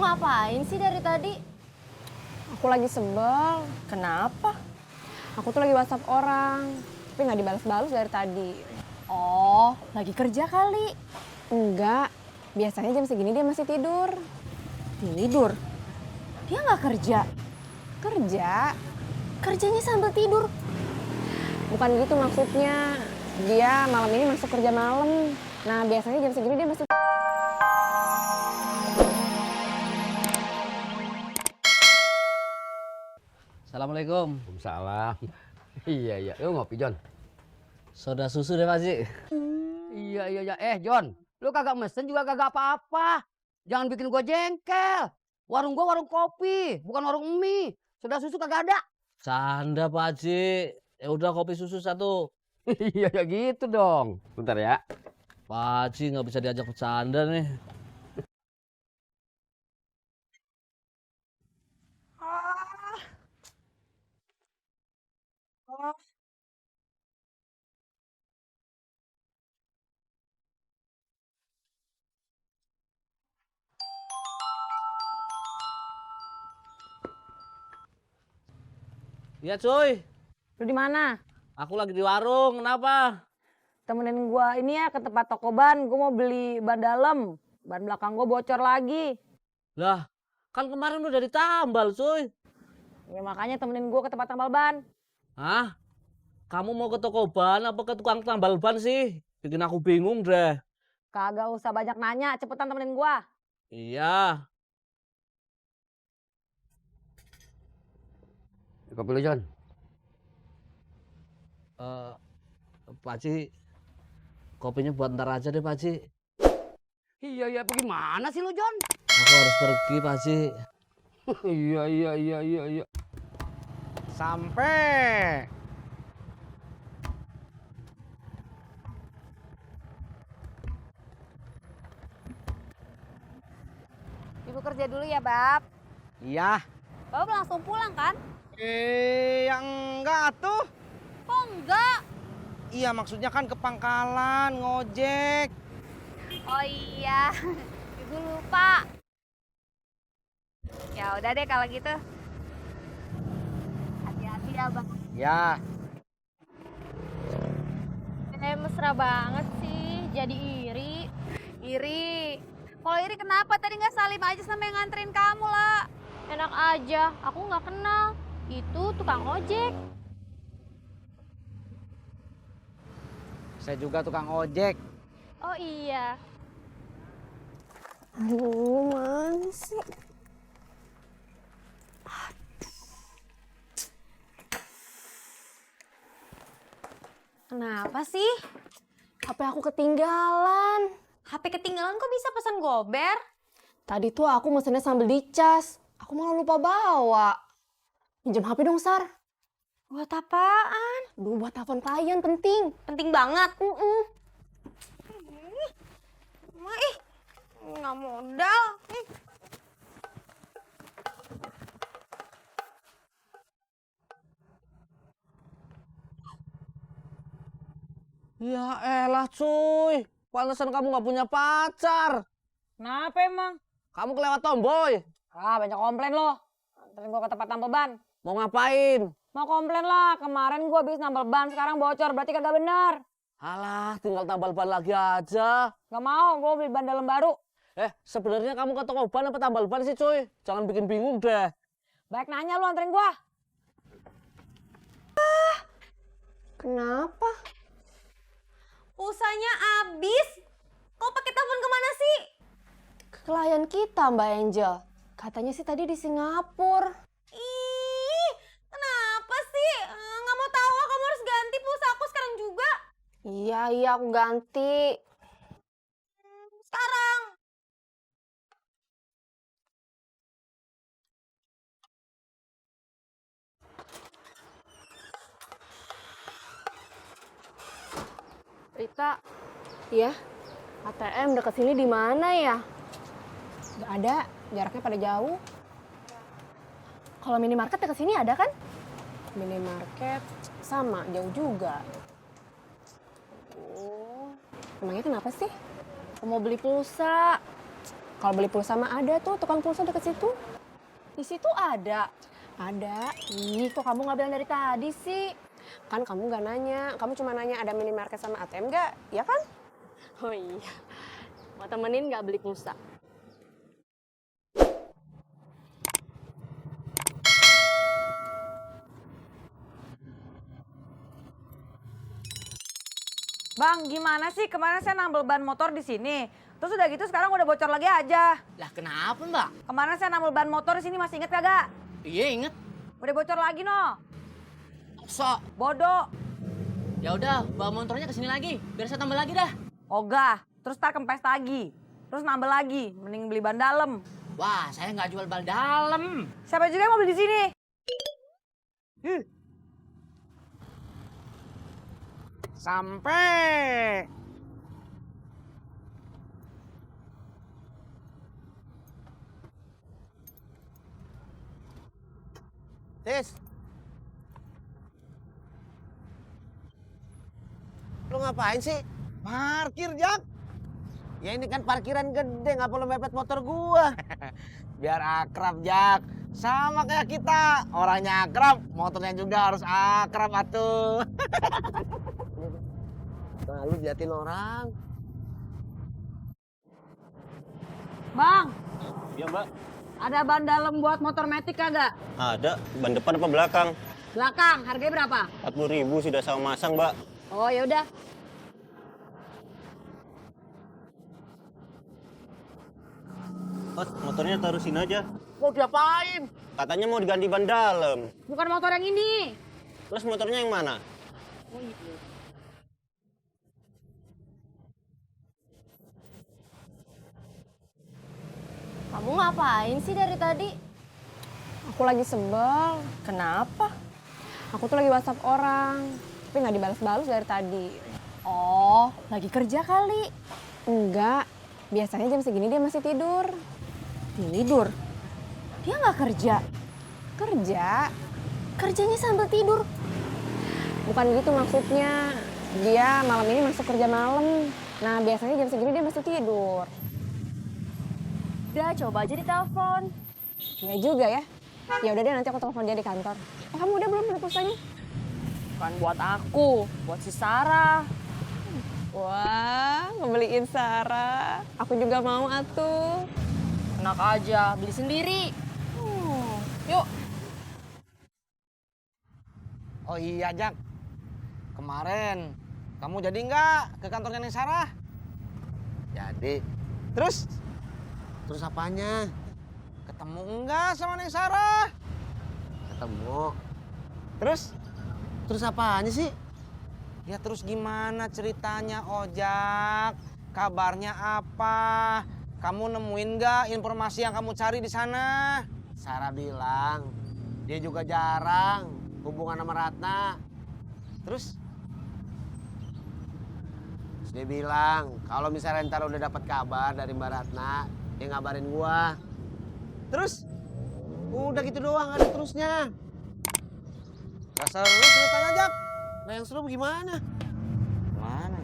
ngapain sih dari tadi? Aku lagi sebel. Kenapa? Aku tuh lagi WhatsApp orang, tapi nggak dibalas-balas dari tadi. Oh, lagi kerja kali. Enggak, biasanya jam segini dia masih tidur. Tidur? Dia nggak kerja? Kerja? Kerjanya sambil tidur? Bukan gitu maksudnya. Dia malam ini masuk kerja malam. Nah, biasanya jam segini dia masih... Assalamualaikum. Waalaikumsalam. Iya. Lu ngopi, Jon? Soda susu deh, Pak Haji. Iya. Jon, lu kagak mesen juga kagak apa-apa. Jangan bikin gua jengkel. Warung gua warung kopi, bukan warung mie. Soda susu kagak ada. Canda, Pak Haji. Ya udah kopi susu satu. Iya ya gitu dong. Bentar ya. Pak Haji nggak bisa diajak bercanda nih. Iya, cuy. Lu di mana? Aku lagi di warung. Kenapa? Temenin gua ini ya ke tempat toko ban. Gua mau beli ban dalam. Ban belakang gua bocor lagi. Lah, kan kemarin udah ditambal, cuy. Ya makanya temenin gua ke tempat tambal ban. Hah? Kamu mau ke toko ban apa ke tukang tambal ban sih? Bikin aku bingung deh. Kagak usah banyak nanya, cepetan temenin gua. Iya. Kopi lu, Jon. Pak Haji, kopinya buat ntar aja deh, Pak Haji. Iya, bagaimana sih lu, Jon? Aku harus pergi, Pak Haji. Iya. Sampai. Ibu kerja dulu ya, Bab. Iya. Bab langsung pulang kan? Yang enggak tuh. Kok enggak? Iya, maksudnya kan ke pangkalan, ngojek. Oh iya, ibu lupa. Ya udah deh kalau gitu. Hati-hati ya, Bang. Ya, Mesra banget sih, jadi iri. Iri? Kalau iri kenapa tadi nggak Salim aja sama yang nganterin kamu lah? Enak aja, aku nggak kenal. Itu tukang ojek. saya juga tukang ojek. Oh iya. Aduh, mana sih? Kenapa sih? HP aku ketinggalan. HP ketinggalan kok bisa pesan gober? Tadi tuh aku mesennya sambil dicas. Aku malah lupa bawa. Pinjam HP dong, Sar. Buat apaan? Duh, buat telepon klien penting. Penting banget. Ih, nggak modal. Ya elah cuy, pantesan kamu gak punya pacar. Kenapa emang? Kamu kelewat tomboy. Ah, banyak komplain loh. Anterin gua ke tempat tambal ban. Mau ngapain? Mau komplain lah, kemarin gua habis nambal ban, sekarang bocor, berarti kagak benar. Alah, tinggal tambal ban lagi aja. Gak mau, gua beli ban dalam baru. Sebenarnya kamu ke toko ban apa tambal ban sih cuy? Jangan bikin bingung deh. Baik nanya lu anterin gua. Kenapa? Pulsanya habis. Kok pakai telepon kemana sih? Ke klien kita, Mbak Angel. Katanya sih tadi di Singapura. Ih, kenapa sih? Nggak mau tahu, kamu harus ganti pulsa aku sekarang juga. Iya, aku ganti. Sekarang. Rita, iya, ATM dekat sini di mana ya? Gak ada, jaraknya pada jauh. Kalau minimarket dekat sini ada kan? Minimarket sama, jauh juga. Emangnya kenapa sih? Aku mau beli pulsa. Kalau beli pulsa mah ada tuh, tukang pulsa deket situ. Di situ ada. Ada. Ih, kok kamu nggak bilang dari tadi sih? Kan kamu nggak nanya, kamu cuma nanya ada minimarket sama ATM nggak, ya kan? Oh iya. Mau temenin nggak beli pulsa? Bang, gimana sih? Kemarin saya nambel ban motor di sini. Terus udah gitu sekarang udah bocor lagi aja. Lah kenapa mbak? Kemarin saya nambel ban motor di sini masih inget kagak? Iya inget. Udah bocor lagi no. Sok. Bodoh. Ya udah, bawa motornya ke sini lagi. Biar saya tambah lagi dah. Ogah. Terus tar kempes lagi. Terus nambel lagi. Mending beli ban dalam. Wah, saya nggak jual bal dalam. Siapa juga yang mau beli di sini? Sampai. Tis. Lu ngapain sih? Parkir, Jak. Ya ini kan parkiran gede, ngapa lu mepet motor gua? Biar akrab, Jak. Sama kayak kita, orangnya akrab, motornya juga harus akrab atuh. Nah, lu jatin orang. Bang, Iya mbak, ada ban dalam buat motor metik kagak? ada. Ban depan apa belakang? Belakang, harganya berapa? 40.000 sudah sama masang mbak. Oh ya udah. Mas, motornya taruh sini aja. Mau diapain? Katanya mau diganti ban dalam. Bukan motor yang ini. Terus motornya yang mana? Kamu ngapain sih dari tadi? Aku lagi sebel. Kenapa? Aku tuh lagi WhatsApp orang, tapi nggak dibalas-balas dari tadi. Oh, lagi kerja kali. Enggak, biasanya jam segini dia masih tidur. Tidur? Dia nggak kerja? Kerja? Kerjanya sambil tidur? Bukan gitu maksudnya. Dia malam ini masuk kerja malam. Nah, biasanya jam segini dia masih tidur. Udah, coba aja ditelepon. Iya juga ya. Ya udah deh, nanti aku telepon dia di kantor. Kamu udah belum beli pulsanya? Bukan buat aku, buat si Sarah. Wah, ngebeliin Sarah. Aku juga mau atuh. Enak aja, beli sendiri. Yuk. Oh iya, Jak. Kemarin kamu jadi nggak ke kantornya Neng Sarah? Jadi. Terus apanya? Ketemu enggak sama Neng Sarah? Ketemu. Terus apanya sih? Ya terus gimana ceritanya, Ojak? Kabarnya apa? Kamu nemuin nggak informasi yang kamu cari di sana? Sarah bilang dia juga jarang hubungan sama Ratna. Terus dia bilang kalau misalnya ntar udah dapat kabar dari Mbak Ratna, dia ngabarin gua. Terus udah gitu doang, ada terusnya. Gak seru ceritanya, Jak. Nah yang seru gimana? Mana?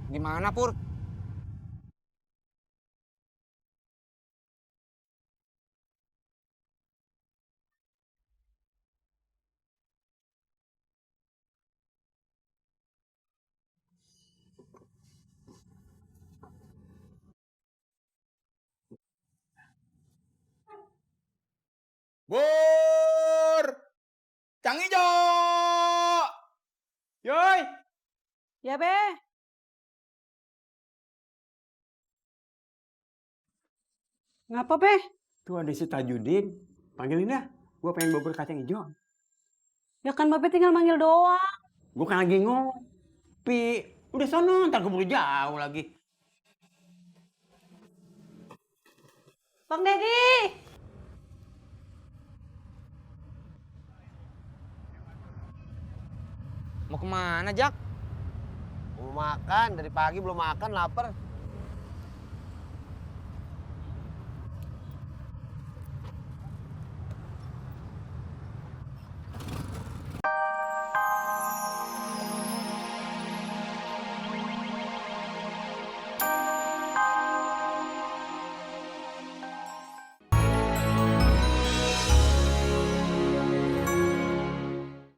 Gimana, Pur? Bur! Cang Ijo! Yoi! Ya be. Ngapa be? Tuh ada si Tajudin. Panggilin dah. Gua pengen bubur kacang hijau. Ya kan babe tinggal manggil doang. Gua kan lagi ngopi. Udah sono, ntar keburu jauh lagi. Bang Dedi. Mau kemana, Jak? Mau makan, dari pagi belum makan, lapar.